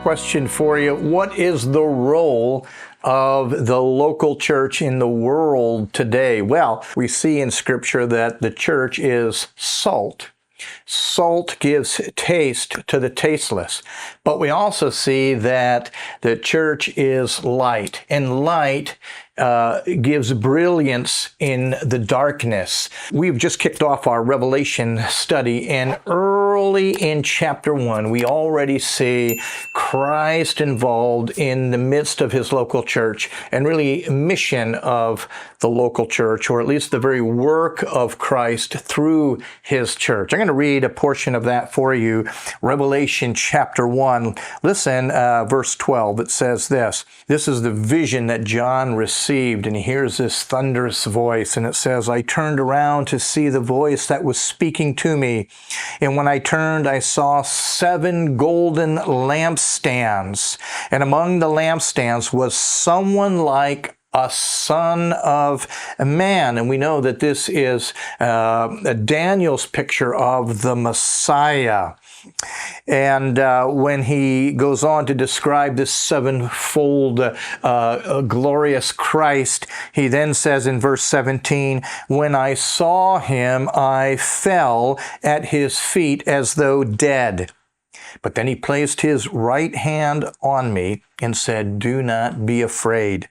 Question for you. What is the role of the local church in the world today? Well, we see in Scripture that the church is salt. Salt gives taste to the tasteless. But we also see that the church is light, and light gives brilliance in the darkness. We've just kicked off our Revelation study, and early in chapter 1, we already see Christ involved in the midst of his local church, and really mission of the local church, or at least the very work of Christ through his church. I'm going to read a portion of that for you. Revelation chapter 1. Listen, verse 12. It says this. This is the vision that John received, and he hears this thunderous voice, and it says, I turned around to see the voice that was speaking to me. And when I turned, I saw 7 golden lampstands, and among the lampstands was someone like a son of a man. And we know that this is Daniel's picture of the Messiah. And when he goes on to describe this sevenfold glorious Christ, he then says in verse 17, when I saw him, I fell at his feet as though dead. But then he placed his right hand on me and said, do not be afraid.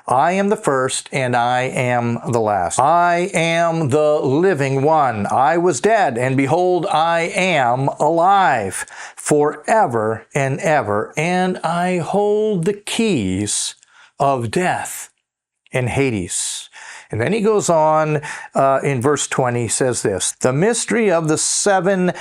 I am the first and I am the last. I am the living one. I was dead, and behold, I am alive forever and ever, and I hold the keys of death and Hades. And then he goes on in verse 20, he says this, the mystery of the 7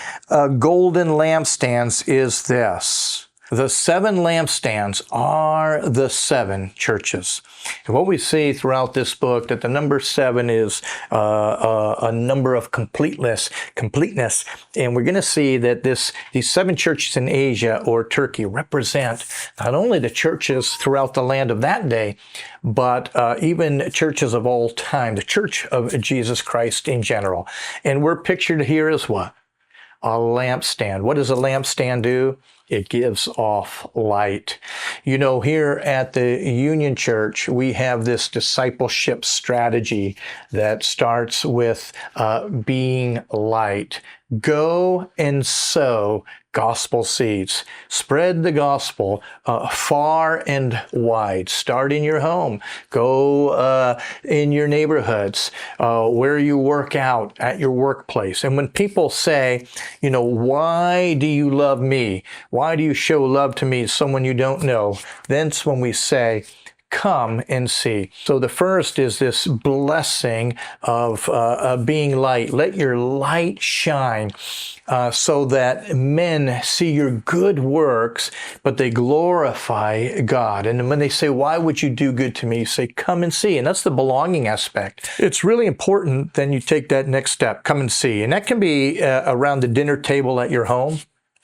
golden lampstands is this. The 7 lampstands are the 7 churches. And what we see throughout this book, that the number 7 is a number of completeness. And we're going to see that these 7 churches in Asia or Turkey represent not only the churches throughout the land of that day, but even churches of all time, the Church of Jesus Christ in general. And we're pictured here as what? A lampstand. What does a lampstand do? It gives off light. You know, here at the Union Church, we have this discipleship strategy that starts with being light. Go and sow gospel seeds. Spread the gospel far and wide. Start in your home. Go in your neighborhoods, where you work out, at your workplace. And when people say, you know, why do you love me? Why do you show love to me, someone you don't know? That's when we say, come and see. So the first is this blessing of being light. Let your light shine so that men see your good works, but they glorify God. And when they say, why would you do good to me? You say, come and see. And that's the belonging aspect. It's really important then you take that next step, come and see. And that can be around the dinner table at your home,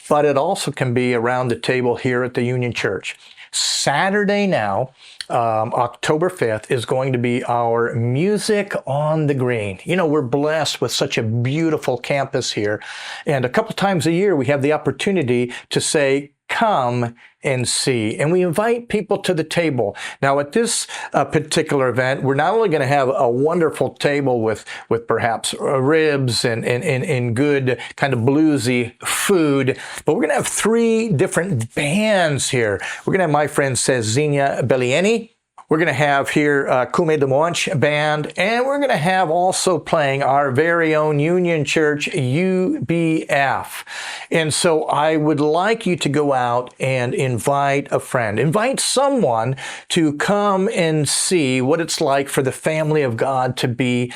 but it also can be around the table here at the Union Church. Saturday now, October 5th, is going to be our Music on the Green. You know, we're blessed with such a beautiful campus here. And a couple times a year, we have the opportunity to say, come and see. And we invite people to the table. Now, at this particular event, we're not only going to have a wonderful table with perhaps ribs and good kind of bluesy food, but we're going to have 3 different bands here. We're going to have my friend Cezinha Bellieni. We're going to have here Cume de Monch Band, and we're going to have also playing our very own Union Church UBF. And so I would like you to go out and invite a friend. Invite someone to come and see what it's like for the family of God to be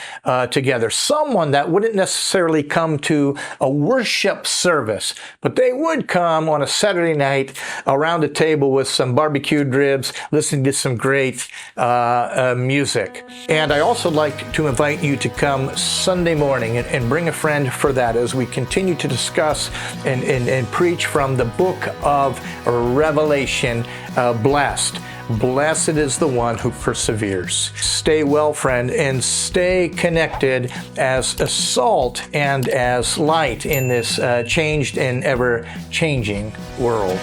together. Someone that wouldn't necessarily come to a worship service, but they would come on a Saturday night around a table with some barbecued ribs, listening to some great music. And I also like to invite you to come Sunday morning and bring a friend for that as we continue to discuss and preach from the book of Revelation, Blessed. Blessed is the one who perseveres. Stay well, friend, and stay connected as a salt and as light in this changed and ever-changing world.